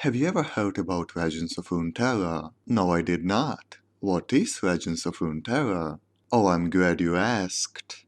Have you ever heard about Legends of Runeterra? No, I did not. What is Legends of Runeterra? Oh, I'm glad you asked.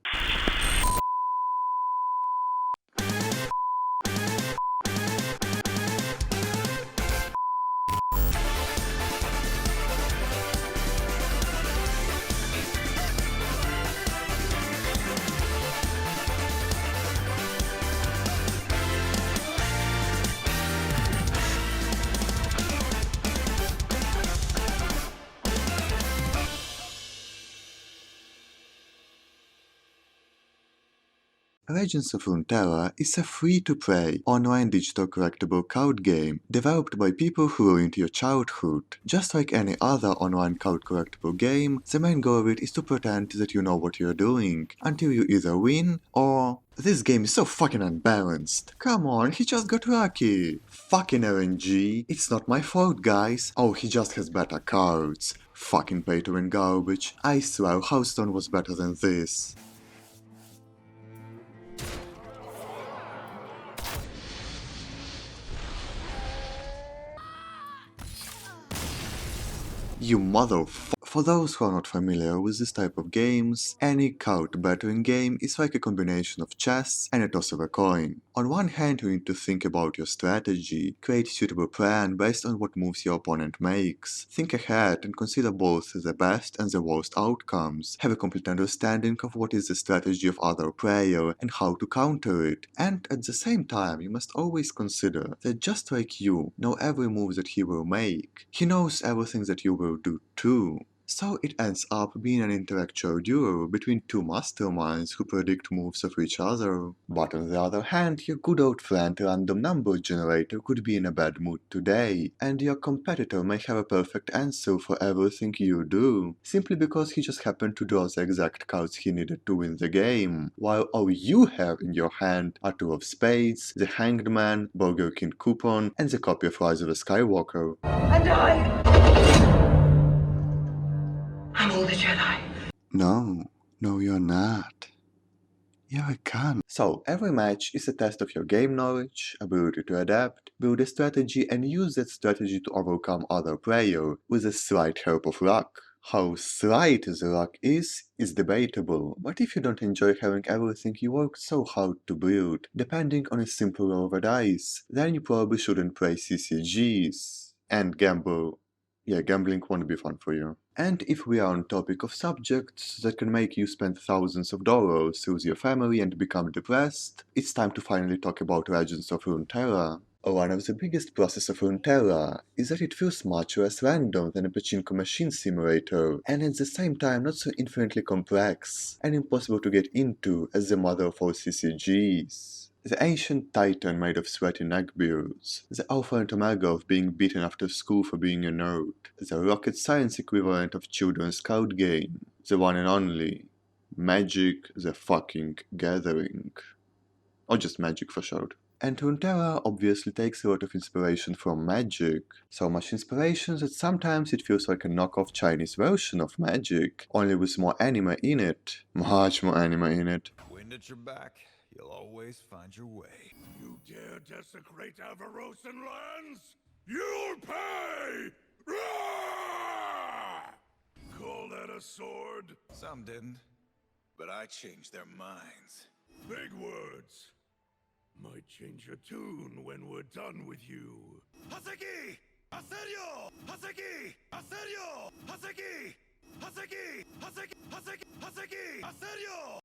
Legends of Runeterra is a free-to-play, online digital collectible card game developed by people who were into your childhood. Just like any other online card collectible game, the main goal of it is to pretend that you know what you're doing, until you either win or... This game is so fucking unbalanced. Come on, he just got lucky. Fucking RNG. It's not my fault, guys. Oh, he just has better cards. Fucking pay-to-win garbage. I swear Hearthstone was better than this. You motherfucker. For those who are not familiar with this type of games, any card battering game is like a combination of chess and a toss of a coin. On one hand, you need to think about your strategy, create a suitable plan based on what moves your opponent makes, think ahead and consider both the best and the worst outcomes, have a complete understanding of what is the strategy of other player and how to counter it, and at the same time you must always consider that just like you know every move that he will make, he knows everything that you will do too. So it ends up being an intellectual duel between two masterminds who predict moves of each other. But on the other hand, your good old friend random number generator could be in a bad mood today, and your competitor may have a perfect answer for everything you do, simply because he just happened to draw the exact cards he needed to win the game, while all you have in your hand are two of spades, the Hanged Man, Burger King coupon, and the copy of Rise of the Skywalker. And I'm all the Jedi. No, you're not. You're a cunt. So, every match is a test of your game knowledge, ability to adapt, build a strategy, and use that strategy to overcome other player with a slight help of luck. How slight the luck is debatable, but if you don't enjoy having everything you worked so hard to build depending on a simple roll of a dice, then you probably shouldn't play CCGs and gamble. Yeah, gambling won't be fun for you. And if we are on topic of subjects that can make you spend thousands of dollars, lose your family and become depressed, it's time to finally talk about Legends of Runeterra. One of the biggest pluses of Runeterra is that it feels much less random than a pachinko machine simulator, and at the same time not so infinitely complex, and impossible to get into as the mother of all CCGs. The ancient titan made of sweaty neckbeards, the alpha and omega of being beaten after school for being a nerd, the rocket science equivalent of children's card game, the one and only, Magic the fucking Gathering. Or just Magic for short. And Runeterra obviously takes a lot of inspiration from Magic, so much inspiration that sometimes it feels like a knockoff Chinese version of Magic, only with more anime in it. Much more anime in it. Wind at your back, you'll always find your way. You dare desecrate Avarosan lands? You'll pay! Roar! Call that a sword? Some didn't, but I changed their minds. Big words. Might change your tune when we're done with you. Haseki! Aserio! Haseki! Aserio! Haseki! Haseki! Haseki! Haseki! Haseki! Aserio!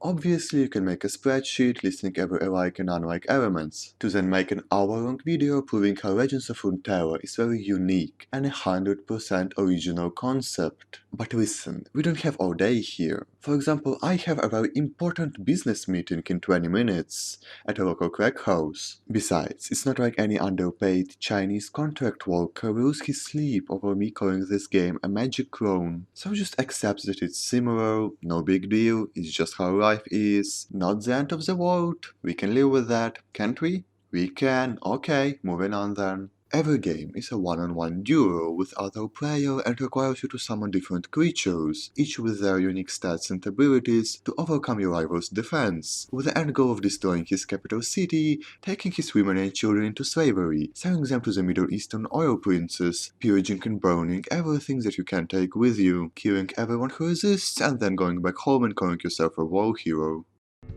Obviously, you can make a spreadsheet listing every alike and unlike elements, to then make an hour-long video proving how Legends of Runeterra is very unique and 100% original concept. But listen, we don't have all day here. For example, I have a very important business meeting in 20 minutes at a local crack house. Besides, it's not like any underpaid Chinese contract worker will lose his sleep over me calling this game a magic clone. So just accept that it's similar, no big deal, it's just how life is, not the end of the world. We can live with that, can't we? We can, okay, moving on then. Every game is a one-on-one duel with other player and requires you to summon different creatures, each with their unique stats and abilities, to overcome your rival's defense, with the end goal of destroying his capital city, taking his women and children into slavery, selling them to the Middle Eastern oil princes, pillaging and burning everything that you can take with you, killing everyone who resists, and then going back home and calling yourself a war hero.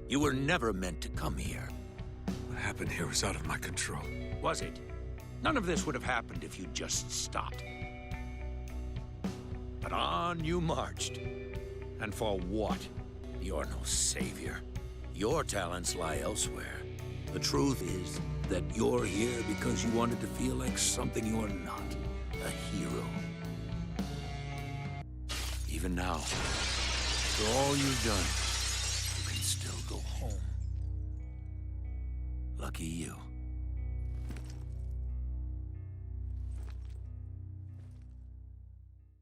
You were never meant to come here. What happened here was out of my control. Was it? None of this would have happened if you'd just stopped. But on you marched. And for what? You're no savior. Your talents lie elsewhere. The truth is that you're here because you wanted to feel like something you're not. A hero. Even now, for all you've done, you can still go home. Lucky you.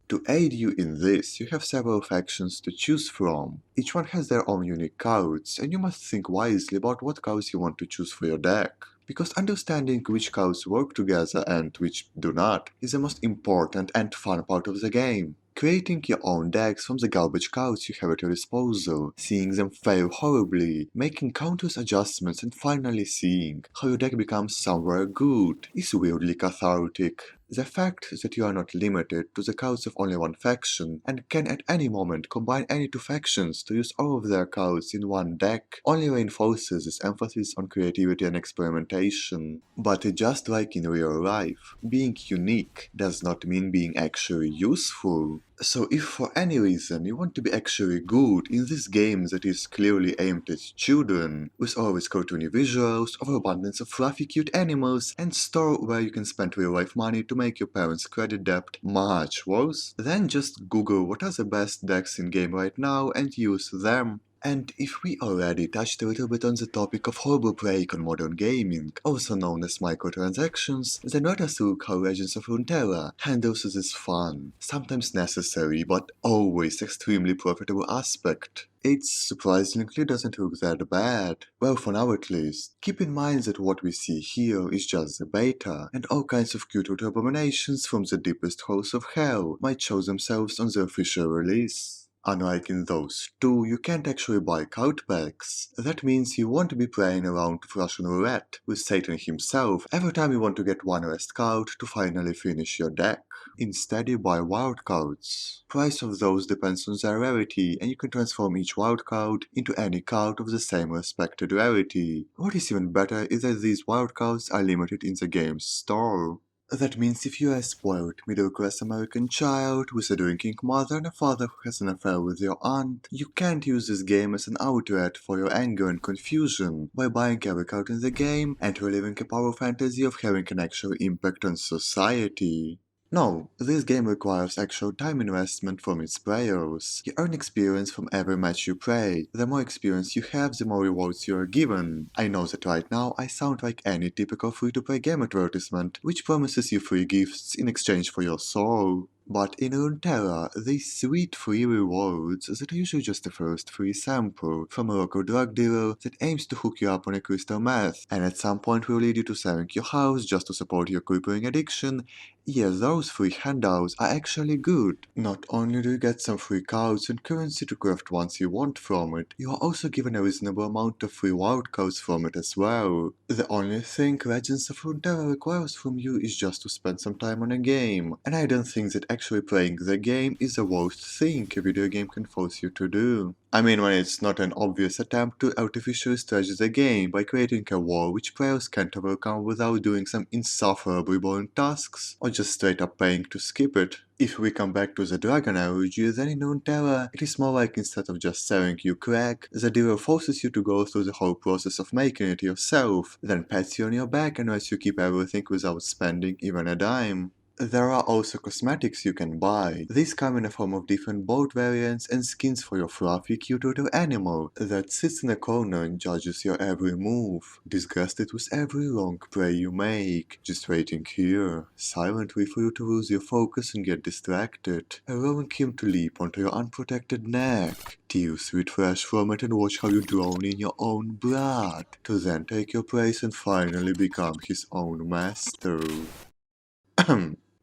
To aid you in this, you have several factions to choose from. Each one has their own unique cards, and you must think wisely about what cards you want to choose for your deck. Because understanding which cards work together and which do not is the most important and fun part of the game. Creating your own decks from the garbage cards you have at your disposal, seeing them fail horribly, making countless adjustments and finally seeing how your deck becomes somewhere good is weirdly cathartic. The fact that you are not limited to the cards of only one faction and can at any moment combine any two factions to use all of their cards in one deck only reinforces this emphasis on creativity and experimentation. But just like in real life, being unique does not mean being actually useful. So if for any reason you want to be actually good in this game that is clearly aimed at children, with always cartoony visuals, overabundance of fluffy cute animals, and store where you can spend real life money to make your parents' credit debt much worse, then just Google what are the best decks in game right now and use them. And if we already touched a little bit on the topic of horrible break on modern gaming, also known as microtransactions, then let us look how Legends of Runeterra handles this fun, sometimes necessary but always extremely profitable aspect. It surprisingly doesn't look that bad. Well, for now at least. Keep in mind that what we see here is just the beta, and all kinds of cute little abominations from the deepest holes of hell might show themselves on the official release. Unlike in those two, you can't actually buy card packs. That means you won't be playing around with Russian roulette with Satan himself every time you want to get one last card to finally finish your deck. Instead, you buy wildcards. Price of those depends on their rarity, and you can transform each wildcard into any card of the same respected rarity. What is even better is that these wildcards are limited in the game's store. That means if you are a spoiled, middle-class American child with a drinking mother and a father who has an affair with your aunt, you can't use this game as an outlet for your anger and confusion by buying every card in the game and reliving a power fantasy of having an actual impact on society. No, this game requires actual time investment from its players. You earn experience from every match you play. The more experience you have, the more rewards you are given. I know that right now I sound like any typical free-to-play game advertisement, which promises you free gifts in exchange for your soul. But in Runeterra, these sweet free rewards that are usually just the first free sample from a local drug dealer that aims to hook you up on a crystal meth, and at some point will lead you to selling your house just to support your crippling addiction. Yeah, those free handouts are actually good. Not only do you get some free cards and currency to craft ones you want from it, you are also given a reasonable amount of free wildcards from it as well. The only thing Legends of Runeterra requires from you is just to spend some time on a game, and I don't think that actually playing the game is the worst thing a video game can force you to do. I mean, when it's not an obvious attempt to artificially stretch the game by creating a wall which players can't overcome without doing some insufferably boring tasks, or just straight up paying to skip it. If we come back to the drug analogy, then in Runeterra, it is more like instead of just selling you crack, the dealer forces you to go through the whole process of making it yourself, then pats you on your back and lets you keep everything without spending even a dime. There are also cosmetics you can buy. These come in the form of different board variants and skins for your fluffy cute little animal that sits in a corner and judges your every move, disgusted with every wrong play you make, just waiting here, silently for you to lose your focus and get distracted, allowing him to leap onto your unprotected neck, tears will flash from it and watch how you drown in your own blood, to then take your place and finally become his own master.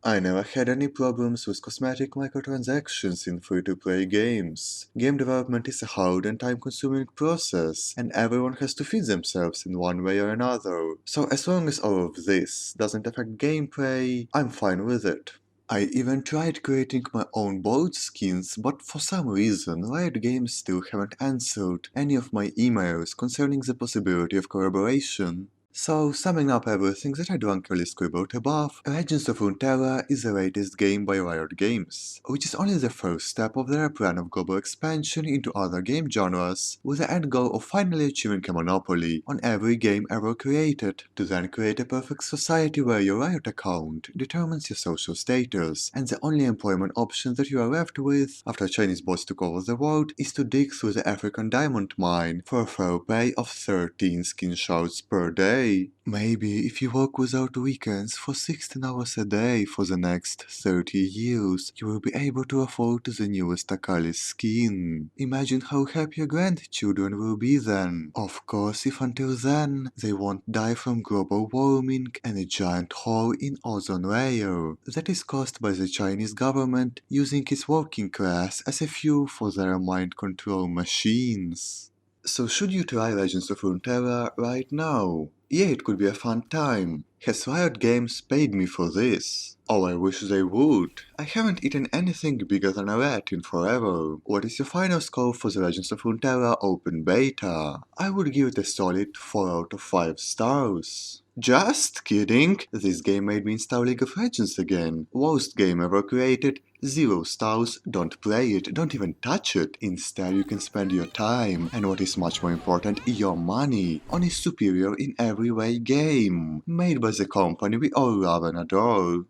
I never had any problems with cosmetic microtransactions in free-to-play games. Game development is a hard and time-consuming process, and everyone has to feed themselves in one way or another. So as long as all of this doesn't affect gameplay, I'm fine with it. I even tried creating my own board skins, but for some reason Riot Games still haven't answered any of my emails concerning the possibility of collaboration. So, summing up everything that I drunkenly scribbled above, Legends of Runeterra is the latest game by Riot Games, which is only the first step of their plan of global expansion into other game genres, with the end goal of finally achieving a monopoly on every game ever created, to then create a perfect society where your Riot account determines your social status, and the only employment option that you are left with after Chinese bots took over the world is to dig through the African diamond mine for a fair pay of 13 skin shards per day. Maybe if you work without weekends for 16 hours a day for the next 30 years, you will be able to afford the newest Akali skin. Imagine how happy your grandchildren will be then. Of course, if until then, they won't die from global warming and a giant hole in ozone layer that is caused by the Chinese government using its working class as a fuel for their mind control machines. So should you try Legends of Runeterra right now? Yeah, it could be a fun time. Has Riot Games paid me for this? Oh, I wish they would. I haven't eaten anything bigger than a rat in forever. What is your final score for the Legends of Runeterra Open Beta? I would give it a solid 4 out of 5 stars. Just kidding! This game made me install League of Legends again. Worst game ever created. 0 stars, don't play it, don't even touch it. Instead, you can spend your time, and what is much more important, your money, on a superior in every way game, made by the company we all love and adore.